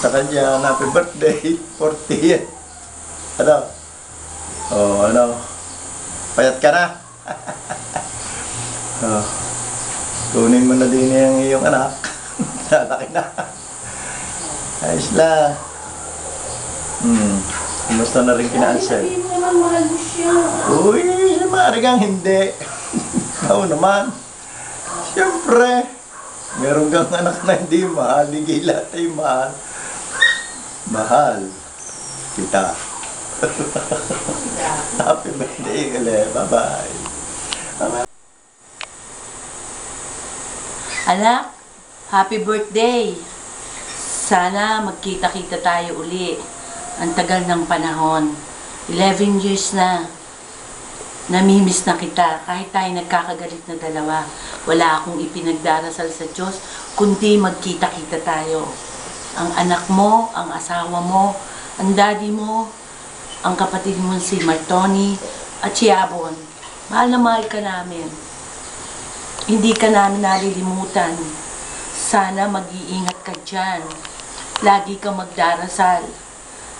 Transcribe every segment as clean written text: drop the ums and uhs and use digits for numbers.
sa kanya, happy birthday, 40th. Ano? Oh, ano? Payat ka na? Oh, kunin mo na din yung iyong anak. Lalaki na. Ayos lang. Kumusta na rin kina Ansel? Sabihin mo naman, mahal mo siya. Uy, maaari kang hindi. Oo naman. Siyempre. Meron kang anak na hindi mahal. Hindi lahat ay mahal. Mahal. Kita. Happy birthday ulit. Bye-bye. Anak, happy birthday. Sana magkita-kita tayo uli. Ang tagal ng panahon. 11 years na. Namimiss na kita. Kahit tayo nagkakagalit na dalawa. Wala akong ipinagdarasal sa Diyos, kundi magkita-kita tayo. Ang anak mo, ang asawa mo, ang daddy mo, ang kapatid mo si Martoni, at si Abon. Mahal na mahal ka namin. Hindi ka namin nalilimutan. Sana mag-iingat ka dyan. Lagi kang magdarasal.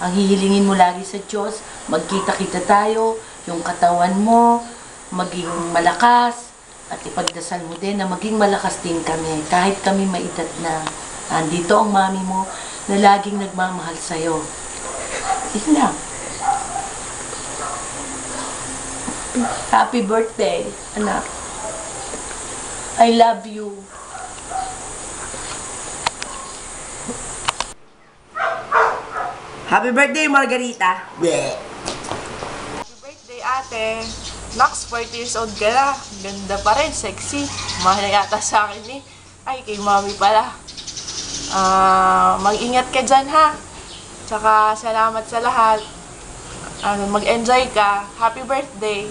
Ang hihilingin mo lagi sa Diyos, magkita-kita tayo, yung katawan mo, maging malakas, at ipagdasal mo din na maging malakas din kami, kahit kami maedad na. Andito ang mami mo na laging nagmamahal sa'yo. Yun lang. Happy birthday, anak. I love you. Happy birthday, Margarita! Yeah. Happy birthday, ate. Max, 40 years old ka na. Ganda pa rin, sexy. Mahal na yata sa akin eh. Ay, kay mami pala. Mag-ingat ka dyan, ha? Tsaka, salamat sa lahat. Mag-enjoy ka. Happy birthday.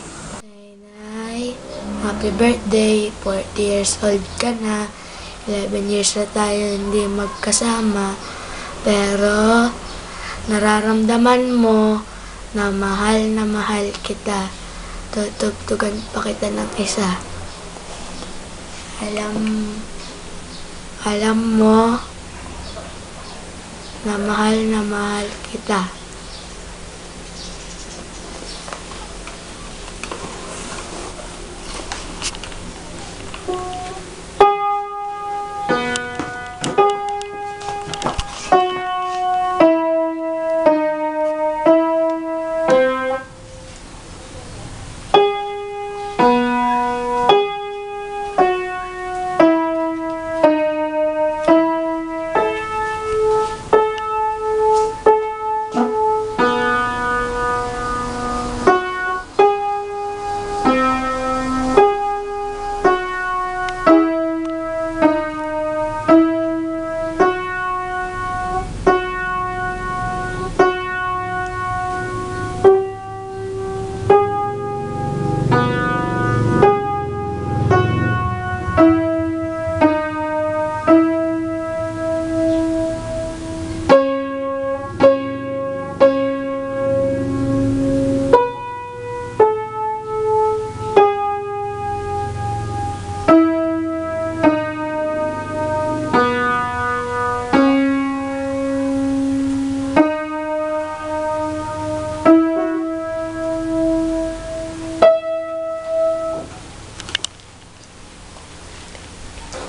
Nay, happy birthday. 40 years old ka na. 11 years na tayo hindi magkasama. Pero, nararamdaman mo na mahal kita. Tutugtugan pa kita ng isa. Alam mo na mahal kita.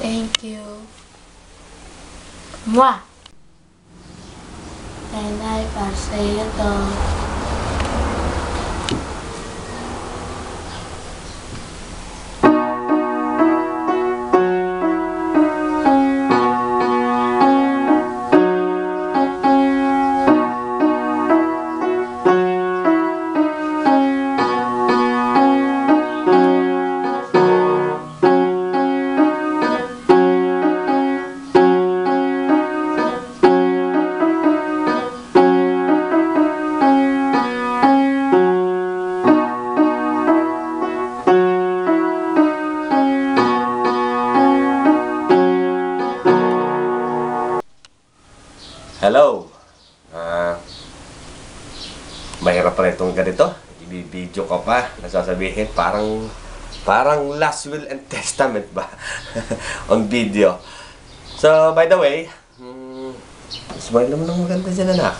Thank you. Mwah! Nay, para sa'yo to. Hello. Mahirap pa rin itong ganito. I-video ka pa. Nasasabihin, parang last will and testament ba? On video. So, by the way, Smile naman ng maganda dyan, anak.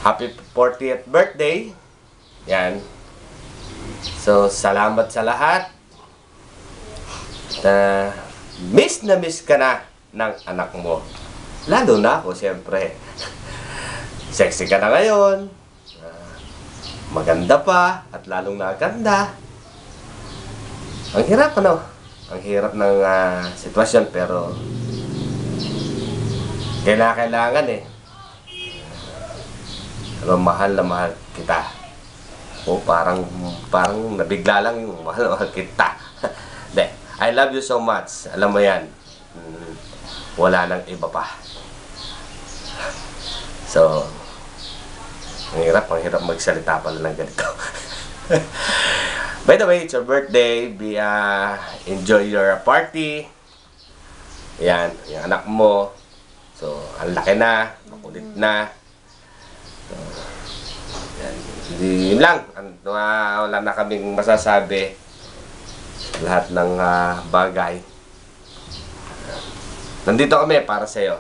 Happy 40th birthday. Yan. So, salamat sa lahat. Miss na miss ka na ng anak mo. Lalo na ako, siyempre. Sexy ka na ngayon. Maganda pa. At lalong naganda. Ang hirap, ano? Ang hirap ng sitwasyon, pero kailangan eh. Pero mahal na mahal kita. O parang nabigla lang yung mahal na mahal kita. De, I love you so much. Alam mo yan. Wala nang iba pa. So, ang hirap magsalita pala ng ganito. By the way, it's your birthday. Enjoy your party. Yan, yung anak mo. So, ang laki na, makulit na. So, yan. Yun lang. Wala na kaming masasabi. Lahat ng bagay. Nandito kami para sa'yo.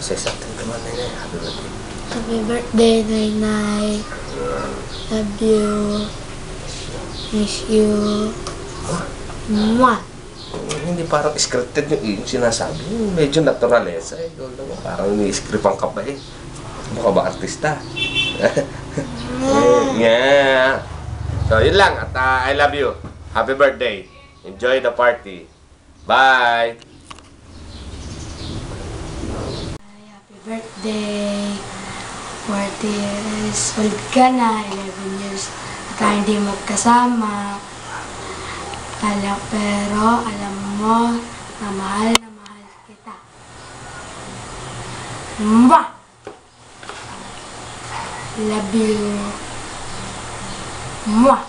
Say something naman, Nay. Happy birthday. Happy birthday, Nay. Love you. Miss you. Mwah! Hindi parang scripted yung sinasabi. Medyo naturalesa eh. Parang ni-scriptan ka pa eh. Mukha ba artista? Yeah. So, yun lang. At I love you. Happy birthday. Enjoy the party. Bye! Happy birthday. 40 years old ka na. 11 years na tayo hindi magkasama. Pero alam mo na mahal kita. Mwah! Love you. Mwah!